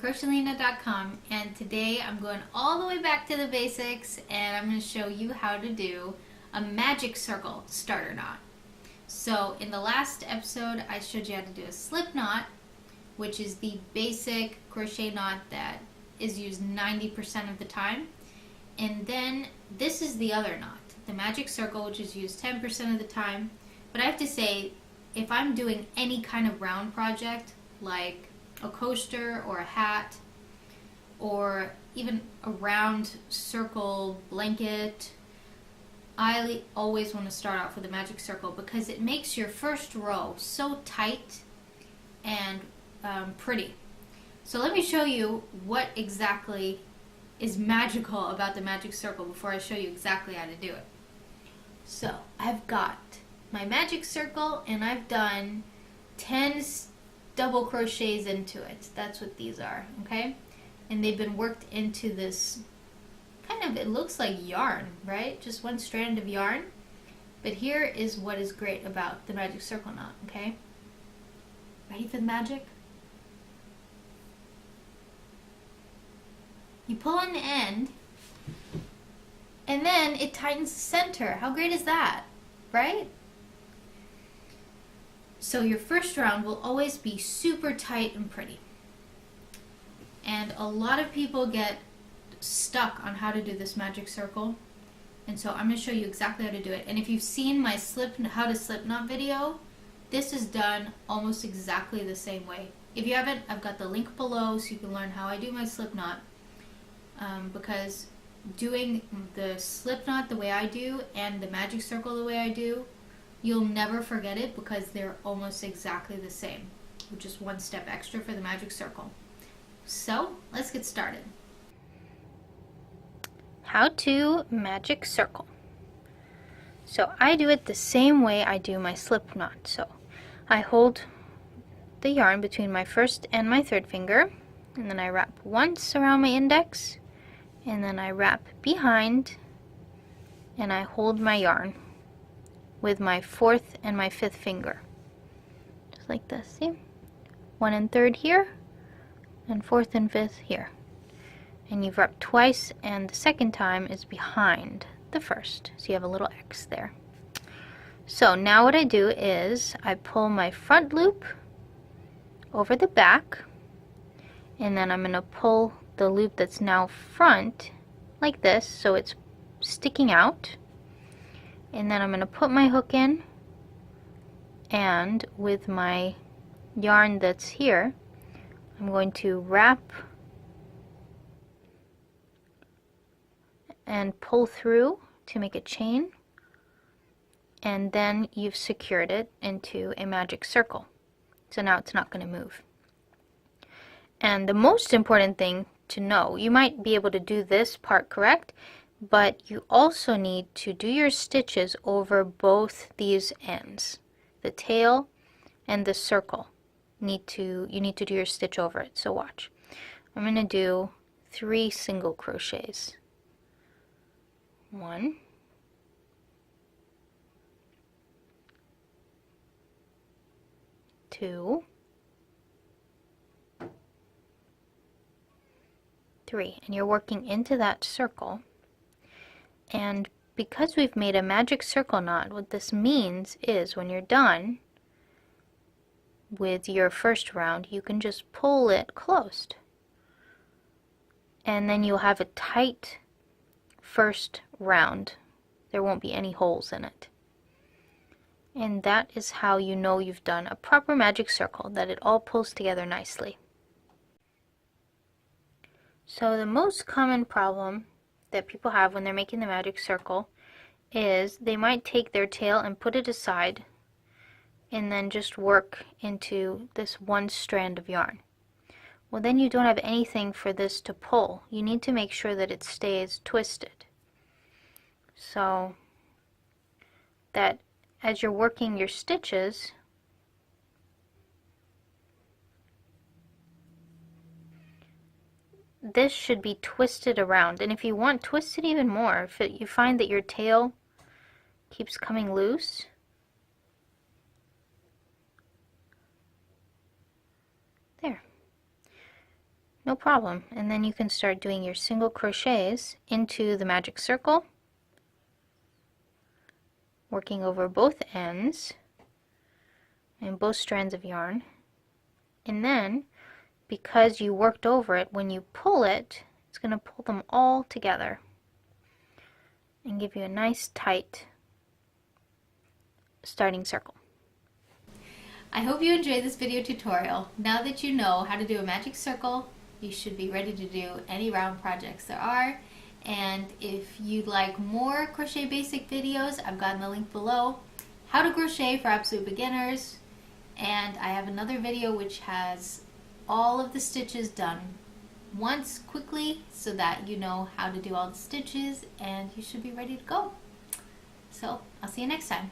Crochelina.com, and today I'm going all the way back to the basics and I'm going to show you how to do a magic circle starter knot. So in the last episode I showed you how to do a slip knot, which is the basic crochet knot that is used 90% of the time, and then this is the other knot, the magic circle, which is used 10% of the time. But I have to say, if I'm doing any kind of round project like a coaster or a hat or even a round circle blanket, I always want to start off with a magic circle because it makes your first row so tight and pretty. So let me show you what exactly is magical about the magic circle before I show you exactly how to do it. So I've got my magic circle and I've done 10 double crochets into it. That's what these are, okay? And they've been worked into this kind of, it looks like yarn, right? Just one strand of yarn. But here is what is great about the magic circle knot, okay? Ready for the magic? You pull on the end and then it tightens the center. How great is that, right? So your first round will always be super tight and pretty. And a lot of people get stuck on how to do this magic circle. And so I'm going to show you exactly how to do it. And if you've seen my how to slip knot video, this is done almost exactly the same way. If you haven't, I've got the link below so you can learn how I do my slip knot. Because doing the slip knot the way I do and the magic circle the way I do, you'll never forget it because they're almost exactly the same, with just one step extra for the magic circle. So let's get started. How to magic circle. So I do it the same way I do my slip knot. So I hold the yarn between my first and my third finger, and then I wrap once around my index, and then I wrap behind, and I hold my yarn with my fourth and my fifth finger, just like this. See, 1 and 3rd here and 4th and 5th here, and you've wrapped twice, and the second time is behind the first, so you have a little X there. So now what I do is I pull my front loop over the back, and then I'm going to pull the loop that's now front like this, so it's sticking out. And then I'm going to put my hook in, and with my yarn that's here, I'm going to wrap and pull through to make a chain, and then you've secured it into a magic circle. So now it's not going to move. And the most important thing to know, you might be able to do this part correct, but you also need to do your stitches over both these ends, the tail and the circle. You need to do your stitch over it. So watch. I'm going to do 3 single crochets. 1, 2, 3, and you're working into that circle. And because we've made a magic circle knot, what this means is when you're done with your first round, you can just pull it closed, and then you'll have a tight first round. There won't be any holes in it. And that is how you know you've done a proper magic circle, that it all pulls together nicely. So the most common problem that people have when they're making the magic circle is they might take their tail and put it aside and then just work into this one strand of yarn. Well, then you don't have anything for this to pull. You need to make sure that it stays twisted, so that as you're working your stitches, this should be twisted around. And if you want, twist it even more. If you find that your tail keeps coming loose, there. No problem. And then you can start doing your single crochets into the magic circle, working over both ends and both strands of yarn. And then, because you worked over it, when you pull it, it's going to pull them all together and give you a nice tight starting circle. I hope you enjoyed this video tutorial. Now that you know how to do a magic circle, you should be ready to do any round projects there are. And if you'd like more crochet basic videos, I've got the link below. How to crochet for absolute beginners. And I have another video which has all of the stitches done once quickly so that you know how to do all the stitches and you should be ready to go. So I'll see you next time.